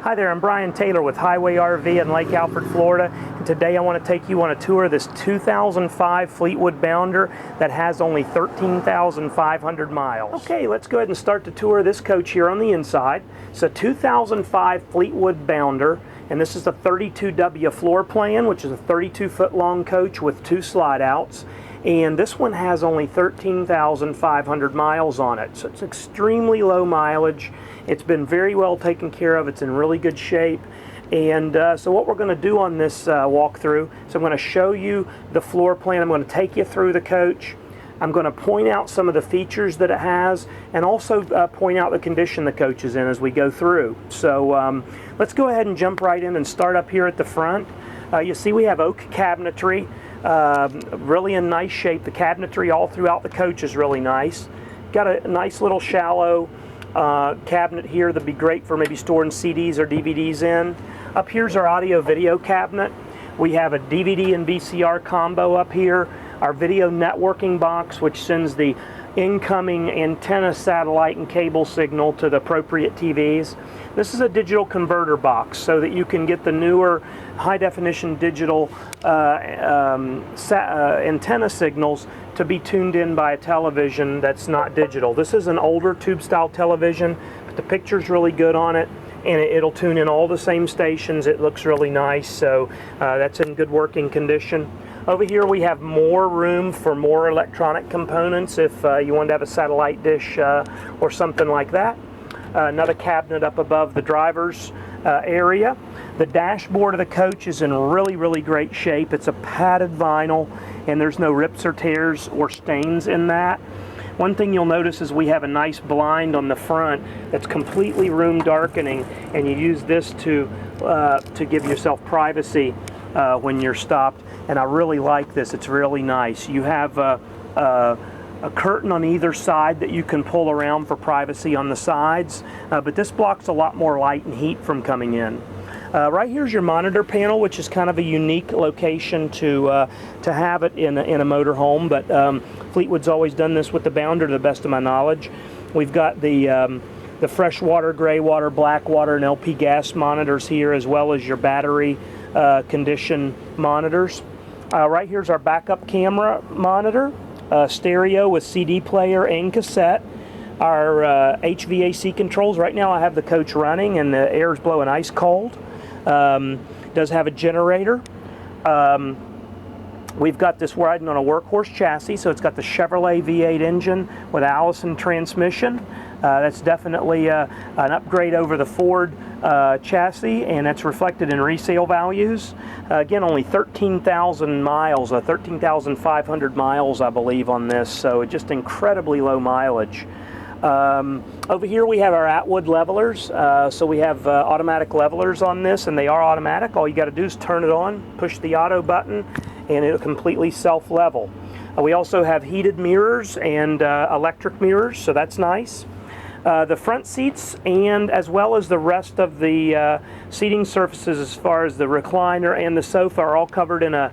Hi there, I'm Brian Taylor with Highway RV in Lake Alfred, Florida. And today I want to take you on a tour of this 2005 Fleetwood Bounder that has only 13,500 miles. Okay, let's go ahead and start the tour of this coach here on the inside. It's a 2005 Fleetwood Bounder, and this is a 32W floor plan, which is a 32-foot long coach with 2 slide outs. And this one has only 13,500 miles on it, so it's extremely low mileage. It's been very well taken care of. It's in really good shape. And so what we're going to do on this walkthrough, so I'm going to show you the floor plan. I'm going to take you through the coach. I'm going to point out some of the features that it has, and also point out the condition the coach is in as we go through. So let's go ahead and jump right in and start up here at the front. You see we have oak cabinetry. Really in nice shape. The cabinetry all throughout the coach is really nice. Got a nice little shallow cabinet here that'd be great for maybe storing CDs or DVDs in. Up here's our audio video cabinet. We have a DVD and VCR combo up here. Our video networking box, which sends the incoming antenna, satellite, and cable signal to the appropriate TVs. This is a digital converter box so that you can get the newer high-definition digital antenna signals to be tuned in by a television that's not digital. This is an older tube-style television, but the picture's really good on it, and it'll tune in all the same stations. It looks really nice, so that's in good working condition. Over here we have more room for more electronic components if you wanted to have a satellite dish or something like that. Another cabinet up above the driver's area. The dashboard of the coach is in really great shape. It's a padded vinyl, and there's no rips or tears or stains in that. One thing you'll notice is we have a nice blind on the front that's completely room darkening, and you use this to give yourself privacy when you're stopped. And I really like this. It's really nice. You have a curtain on either side that you can pull around for privacy on the sides, but this blocks a lot more light and heat from coming in. Right here's your monitor panel, which is kind of a unique location to have it in a motorhome, but Fleetwood's always done this with the Bounder to the best of my knowledge. We've got the freshwater, gray water, black water, and LP gas monitors here, as well as your battery condition monitors. Right here's our backup camera monitor, stereo with CD player and cassette. Our HVAC controls. Right now I have the coach running and the air is blowing ice cold. Does have a generator. We've got this riding on a workhorse chassis, so it's got the Chevrolet V8 engine with Allison transmission. That's definitely an upgrade over the Ford chassis, and that's reflected in resale values. Again, only 13,000 miles, 13,500 miles, I believe, on this, so just incredibly low mileage. Over here we have our Atwood levelers. So we have automatic levelers on this, and they are automatic. All you got to do is turn it on, push the auto button, and it'll completely self-level. We also have heated mirrors and electric mirrors, so that's nice. The front seats, and as well as the rest of the seating surfaces, as far as the recliner and the sofa, are all covered in a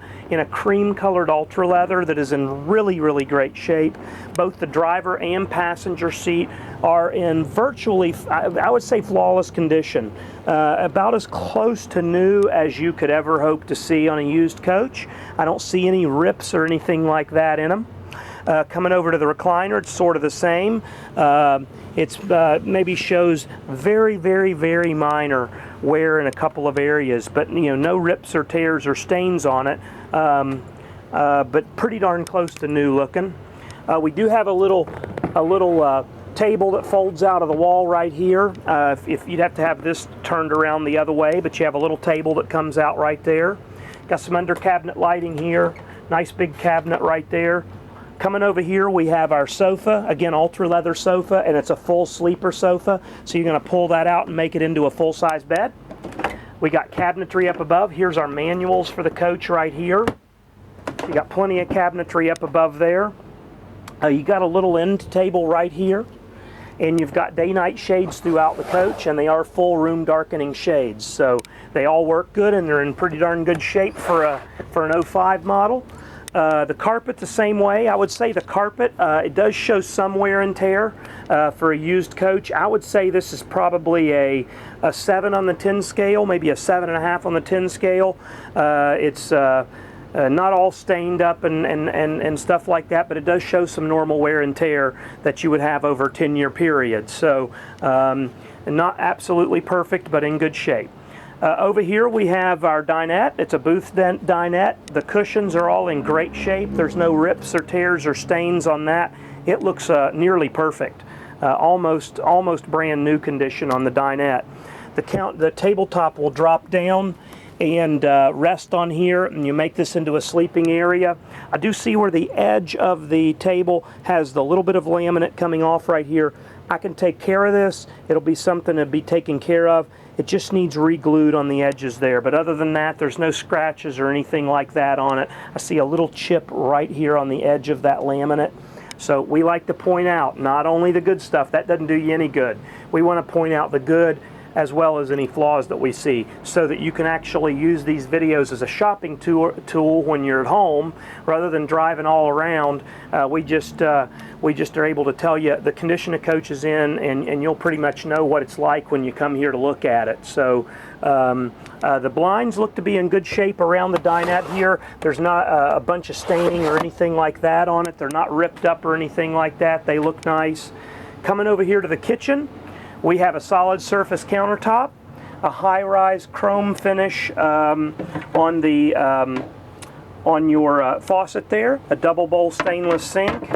cream-colored ultra leather that is in really great shape. Both the driver and passenger seat are in virtually, I would say, flawless condition. About as close to new as you could ever hope to see on a used coach. I don't see any rips or anything like that in them. Coming over to the recliner, it's sort of the same. It's maybe shows very minor wear in a couple of areas, but no rips or tears or stains on it. But pretty darn close to new looking. We do have a little table that folds out of the wall right here. If you'd have to have this turned around the other way, but you have a little table that comes out right there. Got some under cabinet lighting here. Nice big cabinet right there. Coming over here we have our sofa, again ultra leather sofa, and it's a full sleeper sofa, so you're going to pull that out and make it into a full-size bed. We got cabinetry up above. Here's our manuals for the coach right here. You got plenty of cabinetry up above there. You got a little end table right here, and you've got day-night shades throughout the coach, and they are full room darkening shades, so they all work good, and they're in pretty darn good shape for an 05 model. The carpet the same way. I would say the carpet, it does show some wear and tear, for a used coach. I would say this is probably a 7 on the 10 scale, maybe a 7.5 on the 10 scale. It's not all stained up and stuff like that, but it does show some normal wear and tear that you would have over a 10-year period. So not absolutely perfect, but in good shape. Over here we have our dinette. It's a Booth dinette. The cushions are all in great shape. There's no rips or tears or stains on that. It looks nearly perfect. Almost brand new condition on the dinette. The tabletop will drop down and rest on here, and you make this into a sleeping area. I do see where the edge of the table has the little bit of laminate coming off right here. I can take care of this. It'll be something to be taken care of. It just needs re-glued on the edges there, but other than that, there's no scratches or anything like that on it. I see a little chip right here on the edge of that laminate. So we like to point out not only the good stuff, that doesn't do you any good. We want to point out the good as well as any flaws that we see, so that you can actually use these videos as a shopping tool when you're at home rather than driving all around. We just are able to tell you the condition a coach is in, and you'll pretty much know what it's like when you come here to look at it. So the blinds look to be in good shape around the dinette here. There's not a bunch of staining or anything like that on it. They're not ripped up or anything like that. They look nice. Coming over here to the kitchen, we have a solid surface countertop, a high-rise chrome finish on your faucet there, a double bowl stainless sink.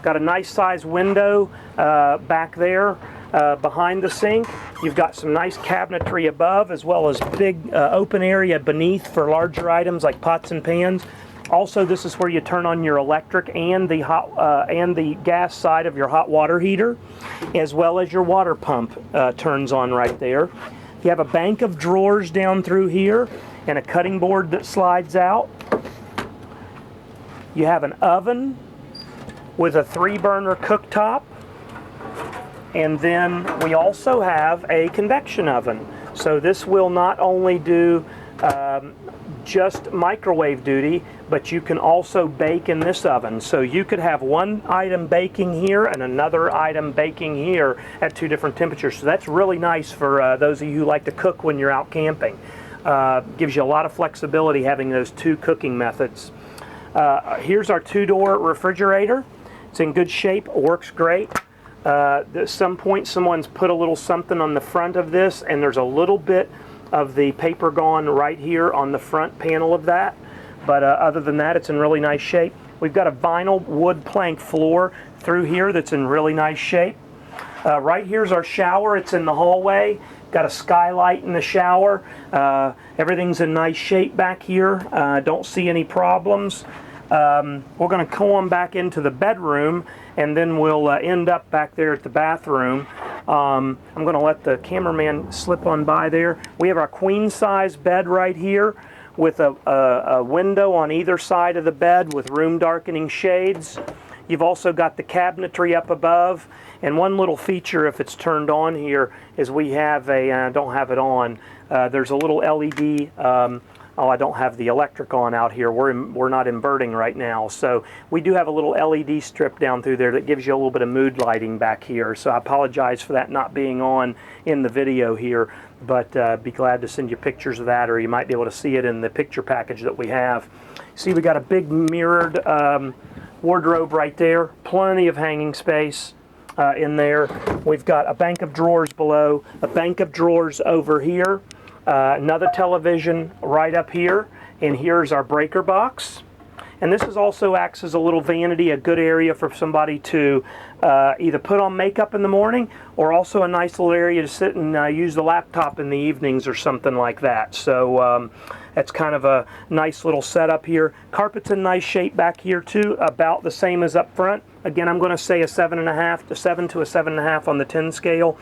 Got a nice size window back there behind the sink. You've got some nice cabinetry above, as well as big open area beneath for larger items like pots and pans. Also, this is where you turn on your electric and the gas side of your hot water heater, as well as your water pump turns on right there. You have a bank of drawers down through here and a cutting board that slides out. You have an oven with a 3-burner cooktop, and then we also have a convection oven. So this will not only do just microwave duty, but you can also bake in this oven. So you could have one item baking here and another item baking here at 2 different temperatures. So that's really nice for those of you who like to cook when you're out camping. Gives you a lot of flexibility having those 2 cooking methods. Here's our 2-door refrigerator. It's in good shape, works great. At some point someone's put a little something on the front of this, and there's a little bit of the paper gone right here on the front panel of that. But other than that, it's in really nice shape. We've got a vinyl wood plank floor through here that's in really nice shape. Right here's our shower. It's in the hallway. Got a skylight in the shower. Everything's in nice shape back here. Don't see any problems. We're going to go on back into the bedroom, and then we'll end up back there at the bathroom. I'm going to let the cameraman slip on by there. We have our queen size bed right here with a window on either side of the bed with room darkening shades. You've also got the cabinetry up above, and one little feature, if it's turned on here, is we have I don't have it on, there's a little LED. I don't have the electric on out here. We're not inverting right now. So we do have a little LED strip down through there that gives you a little bit of mood lighting back here. So I apologize for that not being on in the video here, but be glad to send you pictures of that, or you might be able to see it in the picture package that we have. See, we got a big mirrored wardrobe right there. Plenty of hanging space in there. We've got a bank of drawers below, a bank of drawers over here. Another television right up here, and here's our breaker box. And this also acts as a little vanity, a good area for somebody to either put on makeup in the morning, or also a nice little area to sit and use the laptop in the evenings or something like that. So that's kind of a nice little setup here. Carpet's in nice shape back here too, about the same as up front. Again, I'm going to say a 7.5 to 7 to a 7.5 on the 10 scale.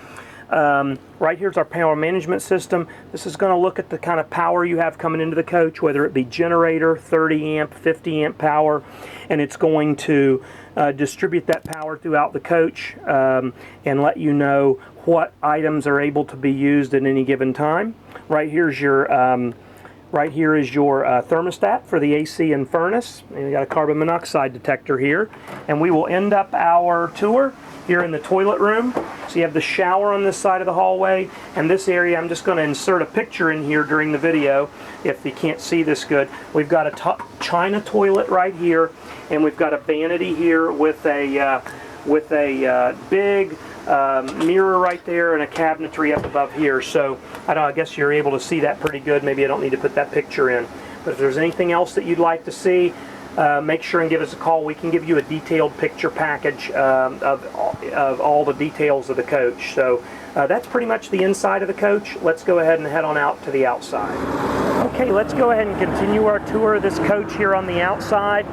Right here's our power management system. This is going to look at the kind of power you have coming into the coach, whether it be generator, 30 amp, 50 amp power, and it's going to distribute that power throughout the coach and let you know what items are able to be used at any given time. Right here's your right here is your thermostat for the AC and furnace. And you got a carbon monoxide detector here, and we will end up our tour here in the toilet room. So you have the shower on this side of the hallway, and this area, I'm just going to insert a picture in here during the video if you can't see this good. We've got a china toilet right here, and we've got a vanity here with a big mirror right there and a cabinetry up above here. So I guess you're able to see that pretty good. Maybe I don't need to put that picture in. But if there's anything else that you'd like to see, make sure and give us a call. We can give you a detailed picture package of all the details of the coach. So that's pretty much the inside of the coach. Let's go ahead and head on out to the outside. Okay, let's go ahead and continue our tour of this coach here on the outside.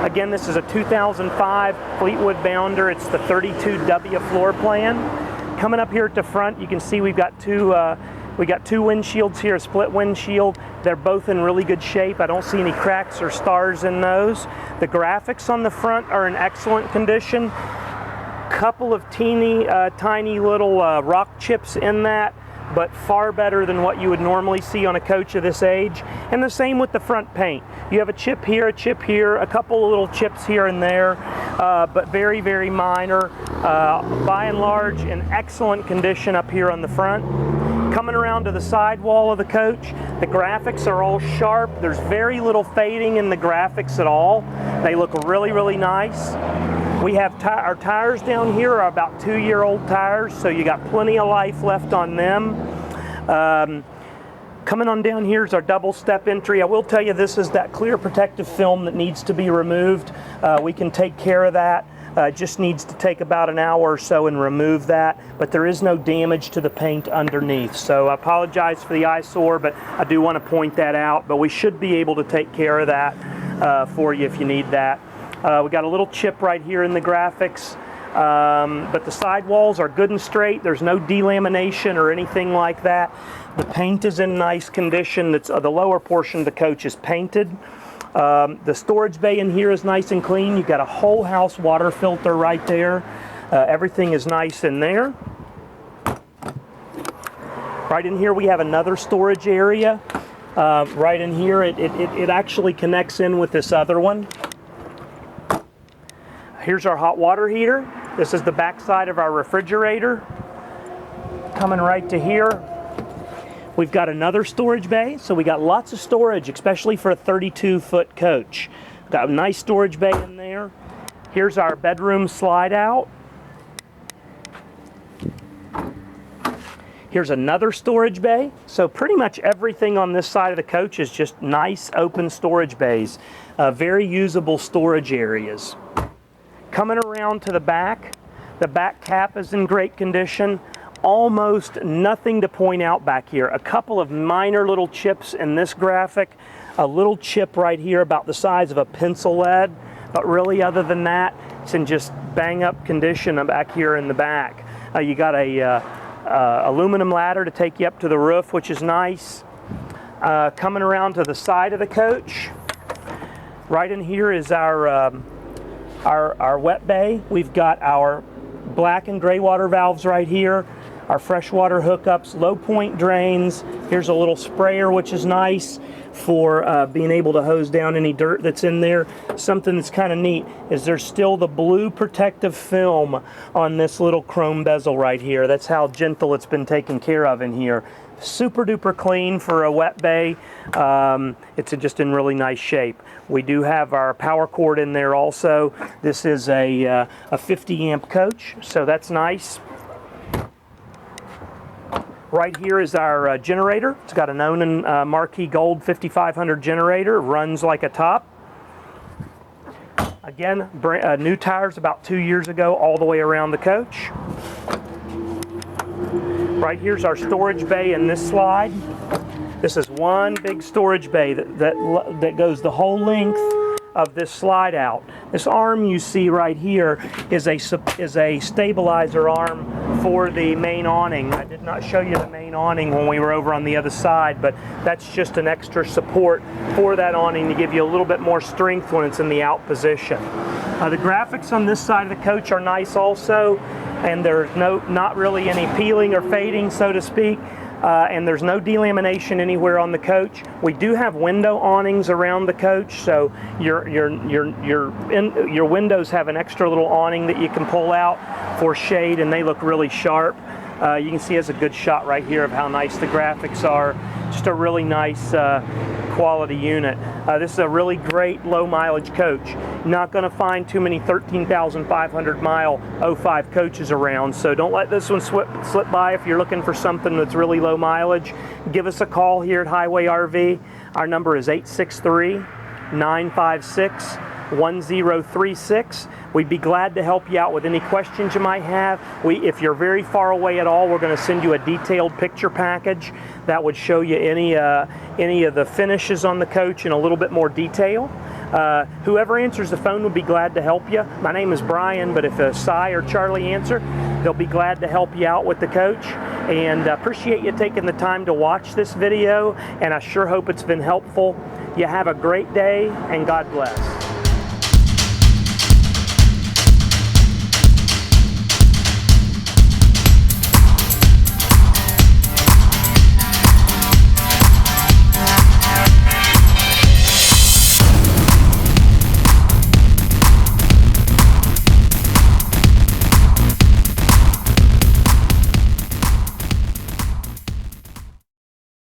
Again, this is a 2005 Fleetwood Bounder. It's the 32W floor plan. Coming up here at the front, you can see we've got two windshields here, a split windshield. They're both in really good shape. I don't see any cracks or stars in those. The graphics on the front are in excellent condition. Couple of tiny little rock chips in that, but far better than what you would normally see on a coach of this age. And the same with the front paint. You have a chip here, a couple of little chips here and there, but very, very minor. By and large, in excellent condition up here on the front. Coming around to the side wall of the coach, the graphics are all sharp. There's very little fading in the graphics at all. They look really, really nice. We have our tires down here are about 2-year-old tires, so you got plenty of life left on them. Coming on down here is our double step entry. I will tell you, this is that clear protective film that needs to be removed. We can take care of that. It just needs to take about an hour or so and remove that, but there is no damage to the paint underneath. So I apologize for the eyesore, but I do want to point that out. But we should be able to take care of that for you if you need that. We got a little chip right here in the graphics, but the side walls are good and straight. There's no delamination or anything like that. The paint is in nice condition. The lower portion of the coach is painted. The storage bay in here is nice and clean. You've got a whole house water filter right there. Everything is nice in there. Right in here we have another storage area. Right in here it actually connects in with this other one. Here's our hot water heater. This is the back side of our refrigerator. Coming right to here, we've got another storage bay. So we got lots of storage, especially for a 32-foot coach. Got a nice storage bay in there. Here's our bedroom slide out. Here's another storage bay. So pretty much everything on this side of the coach is just nice open storage bays. Very usable storage areas. Coming around to the back cap is in great condition. Almost nothing to point out back here. A couple of minor little chips in this graphic. A little chip right here about the size of a pencil lead. But really, other than that, it's in just bang up condition back here in the back. You got a aluminum ladder to take you up to the roof, which is nice. Coming around to the side of the coach. Right in here is our wet bay. We've got our black and gray water valves right here, our freshwater hookups, low point drains. Here's a little sprayer, which is nice for being able to hose down any dirt that's in there. Something that's kind of neat is there's still the blue protective film on this little chrome bezel right here. That's how gentle it's been taken care of in here. Super duper clean for a wet bay. It's just in really nice shape. We do have our power cord in there also. This is a 50 amp coach, so that's nice. Right here is our generator. It's got an Onan Marquee Gold 5500 generator. Runs like a top. Again, new tires about 2 years ago all the way around the coach. Right here's our storage bay in this slide. This is one big storage bay that goes the whole length of this slide out. This arm you see right here is a stabilizer arm for the main awning. I did not show you the main awning when we were over on the other side, but that's just an extra support for that awning to give you a little bit more strength when it's in the out position. The graphics on this side of the coach are nice also, and there's not really any peeling or fading, so to speak. and there's no delamination anywhere on the coach. We do have window awnings around the coach, so your windows have an extra little awning that you can pull out for shade, and they look really sharp. You can see it's a good shot right here of how nice the graphics are. Just a really nice quality unit. This is a really great low mileage coach. Not going to find too many 13,500 mile 05 coaches around, so don't let this one slip by if you're looking for something that's really low mileage. Give us a call here at Highway RV. Our number is 863-956-1036. We'd be glad to help you out with any questions you might have. If you're very far away at all, we're going to send you a detailed picture package that would show you any of the finishes on the coach in a little bit more detail. Whoever answers the phone will be glad to help you. My name is Brian, but if Cy or Charlie answer, they'll be glad to help you out with the coach. And appreciate you taking the time to watch this video, and I sure hope it's been helpful. You have a great day, and God bless.